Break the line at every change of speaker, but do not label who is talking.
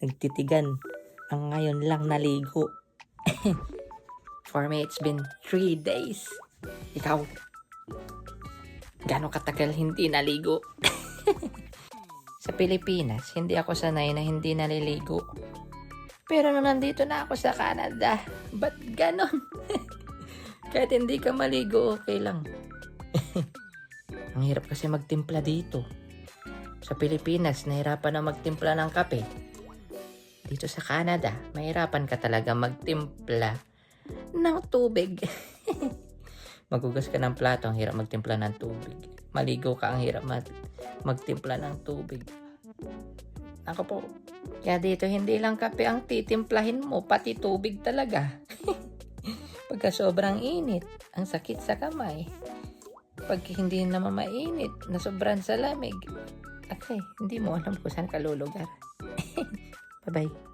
nagtitigan. Ang ngayon lang naligo. For me, it's been 3 days. Ikaw, gaano katagal hindi naligo? Sa Pilipinas, hindi ako sanay na hindi naliligo. Pero nung nandito na ako sa Canada, ba't ganon? Kahit hindi ka maligo, okay lang. Ang hirap kasi magtimpla dito. Sa Pilipinas, nahirapan na magtimpla ng kape. Dito sa Canada, mahirapan ka talaga magtimpla ng tubig. Magugas ka ng plato, ang hirap magtimpla ng tubig. Maligo ka, ang hirap magtimpla ng tubig. Ako po, kaya dito hindi lang kape ang titimplahin mo, pati tubig talaga. Pagka sobrang init, ang sakit sa kamay. Pag hindi naman mainit, na sobrang sa lamig, okay, hindi mo alam kung saan ka lulugar. Bye-bye.